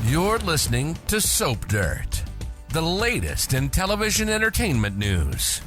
You're listening to Soap Dirt, the latest in television entertainment news.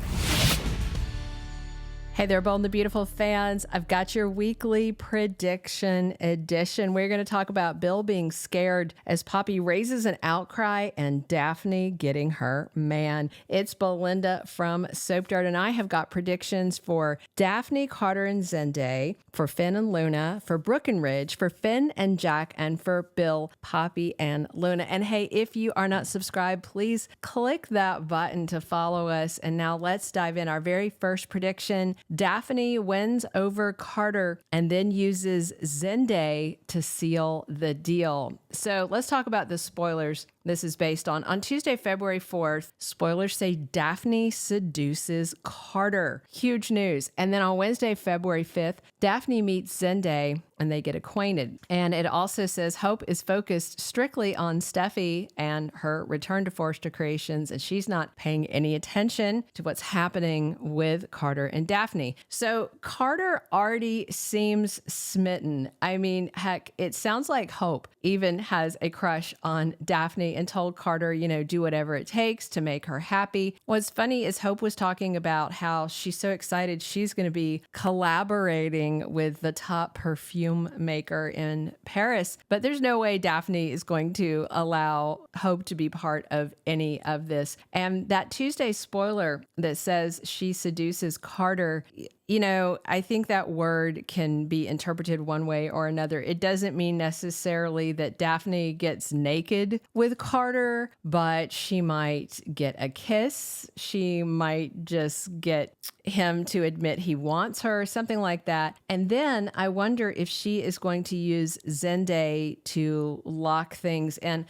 Hey there, Bold and the Beautiful fans. I've got your weekly prediction edition. We're going to talk about Bill being scared as Poppy raises an outcry and Daphne getting her man. It's Belinda from Soap Dirt, and I have got predictions for Daphne Carter and Zenday, for Finn and Luna, for Brook and Ridge, for Finn and Jack, and for Bill, Poppy, and Luna. And hey, if you are not subscribed, please click that button to follow us. And now let's dive in. Our very first prediction: Daphne wins over Carter and then uses Zende to seal the deal. So let's talk about the spoilers. This is based on Tuesday, February 4th, spoilers say Daphne seduces Carter. Huge news. And then on Wednesday, February 5th, Daphne meets Zende and they get acquainted. And it also says Hope is focused strictly on Steffy and her return to Forrester Creations, and she's not paying any attention to what's happening with Carter and Daphne. So Carter already seems smitten. I mean, heck, it sounds like Hope even has a crush on Daphne and told Carter, do whatever it takes to make her happy. What's funny is Hope was talking about how she's so excited she's going to be collaborating with the top perfume maker in Paris, but there's no way Daphne is going to allow Hope to be part of any of this. And that Tuesday spoiler that says she seduces Carter, I think that word can be interpreted one way or another. It doesn't mean necessarily that Daphne gets naked with Carter, but she might get a kiss. She might just get him to admit he wants her, something like that. And then I wonder if she is going to use Zende to lock things. And,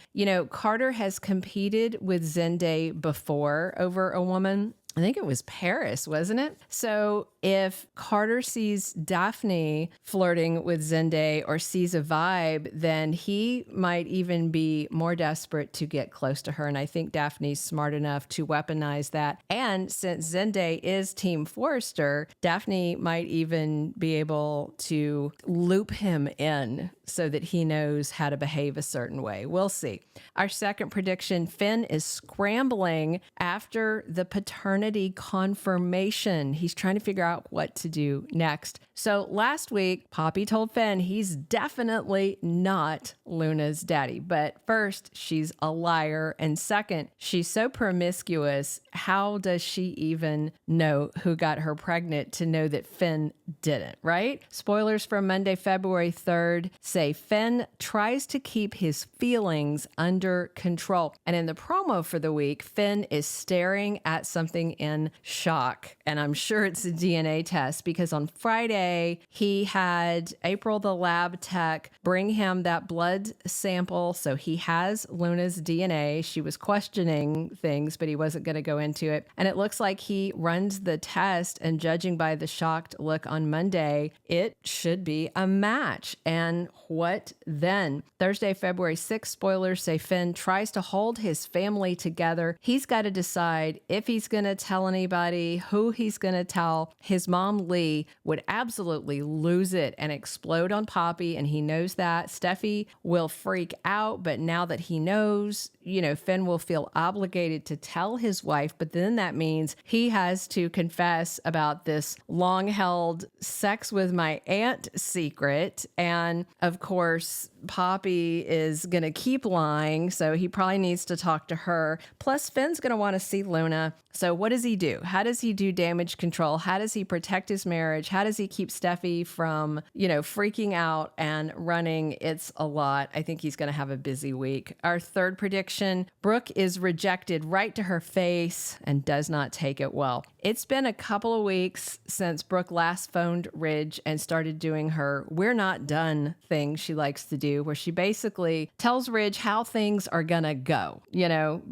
Carter has competed with Zende before over a woman. I think it was Paris, wasn't it? So if Carter sees Daphne flirting with Zende or sees a vibe, then he might even be more desperate to get close to her. And I think Daphne's smart enough to weaponize that. And since Zende is Team Forrester, Daphne might even be able to loop him in so that he knows how to behave a certain way. We'll see. Our second prediction: Finn is scrambling after the paternity confirmation. He's trying to figure out what to do next. So last week, Poppy told Finn he's definitely not Luna's daddy. But first, she's a liar. And second, she's so promiscuous. How does she even know who got her pregnant to know that Finn didn't, right? Spoilers from Monday, February 3rd say Finn tries to keep his feelings under control. And in the promo for the week, Finn is staring at something in shock. And I'm sure it's a DNA test because on Friday, he had April, the lab tech, bring him that blood sample. So he has Luna's DNA. She was questioning things, but he wasn't going to go into it. And it looks like he runs the test, and judging by the shocked look on Monday, it should be a match. And what then? Thursday, February 6th, spoilers say Finn tries to hold his family together. He's got to decide if he's going to tell anybody, who he's going to tell. His mom, Lee, would absolutely lose it and explode on Poppy, and he knows that. Steffy will freak out, but now that he knows, Finn will feel obligated to tell his wife, but then that means he has to confess about this long-held sex with my aunt secret. And of course, Poppy is going to keep lying, so he probably needs to talk to her. Plus, Finn's going to want to see Luna. So what does he do? How does he do damage control? How does he protect his marriage? How does he keep Steffy from, freaking out and running? It's a lot. I think he's going to have a busy week. Our third prediction: Brooke is rejected right to her face and does not take it well. It's been a couple of weeks since Brooke last phoned Ridge and started doing her "we're not done" thing she likes to do, where she basically tells Ridge how things are gonna go,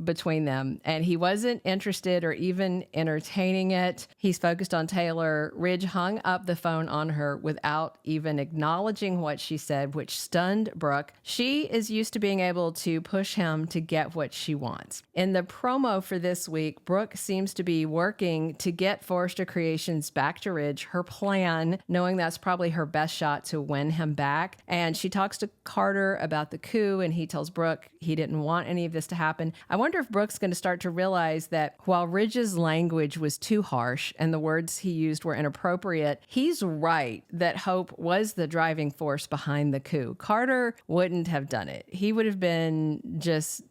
between them. And he wasn't interested or even entertaining it. He's focused on Taylor. Ridge hung up the phone on her without even acknowledging what she said, which stunned Brooke. She is used to being able to push him to get what she wants. In the promo for this week, Brooke seems to be working to get Forrester Creations back to Ridge, her plan, knowing that's probably her best shot to win him back. And she talks to Carter about the coup, and he tells Brooke he didn't want any of this to happen. I wonder if Brooke's going to start to realize that while Ridge's language was too harsh and the words he used were inappropriate, he's right that Hope was the driving force behind the coup. Carter wouldn't have done it. He would have been just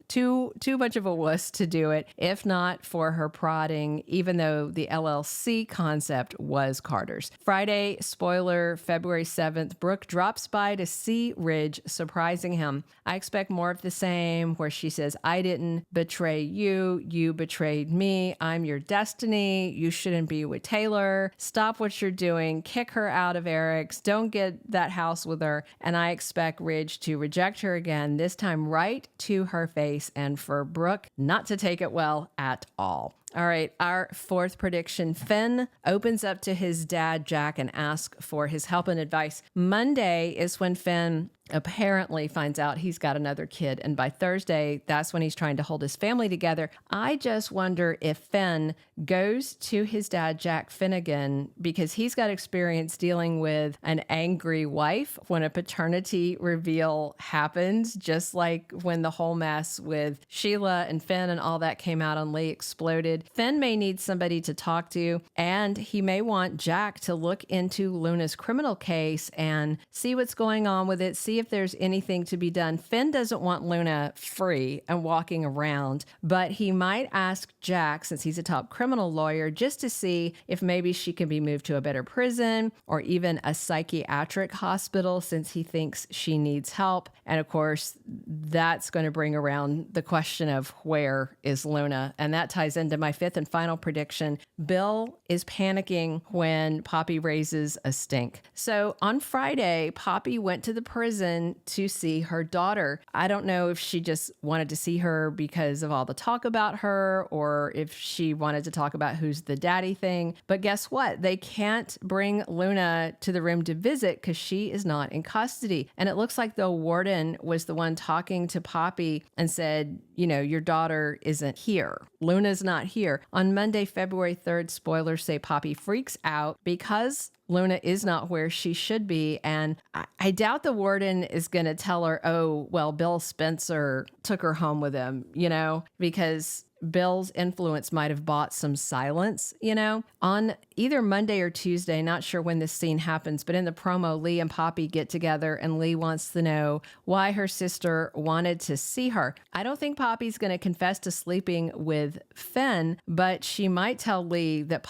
too much of a wuss to do it, if not for her prodding, even though the LLC concept was Carter's. Friday, spoiler, February 7th, Brooke drops by to see Ridge, surprising him. I expect more of the same, where she says, I didn't betray you, you betrayed me, I'm your destiny, you shouldn't be with Taylor, stop what you're doing, kick her out of Eric's, don't get that house with her. And I expect Ridge to reject her again, this time right to her face, and for Brooke not to take it well at all. All right, our fourth prediction. Finn opens up to his dad, Jack, and asks for his help and advice. Monday is when Finn apparently finds out he's got another kid. And by Thursday, that's when he's trying to hold his family together. I just wonder if Finn goes to his dad, Jack Finnegan, because he's got experience dealing with an angry wife when a paternity reveal happens, just like when the whole mess with Sheila and Finn and all that came out on Lee exploded. Finn may need somebody to talk to, and he may want Jack to look into Luna's criminal case and see what's going on with it, see if there's anything to be done. Finn doesn't want Luna free and walking around, but he might ask Jack, since he's a top criminal lawyer, just to see if maybe she can be moved to a better prison or even a psychiatric hospital, since he thinks she needs help. And of course, that's going to bring around the question of where is Luna? And that ties into my fifth and final prediction. Bill is panicking when Poppy raises a stink. So on Friday, Poppy went to the prison to see her daughter. I don't know if she just wanted to see her because of all the talk about her, or if she wanted to talk about who's the daddy thing. But guess what? They can't bring Luna to the room to visit because she is not in custody. And it looks like the warden was the one talking to Poppy and said, you know, your daughter isn't here. Luna's not here. On Monday, February 3rd, spoilers say Poppy freaks out because Luna is not where she should be. And I doubt the warden is going to tell her, oh, well, Bill Spencer took her home with him, you know, because Bill's influence might have bought some silence, you know. On either Monday or Tuesday, not sure when this scene happens, but in the promo, Lee and Poppy get together and Lee wants to know why her sister wanted to see her. I don't think Poppy's going to confess to sleeping with Finn, but she might tell Lee that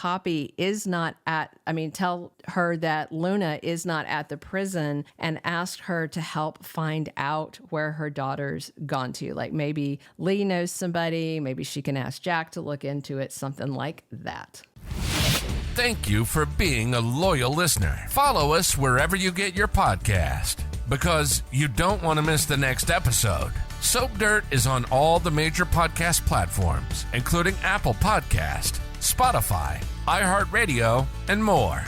tell her that Luna is not at the prison and ask her to help find out where her daughter's gone to. Like maybe Lee knows somebody, maybe she can ask Jack to look into it, something like that. Thank you for being a loyal listener. Follow us wherever you get your podcast, because you don't want to miss the next episode. Soap Dirt is on all the major podcast platforms, including Apple Podcast, Spotify, iHeartRadio, and more.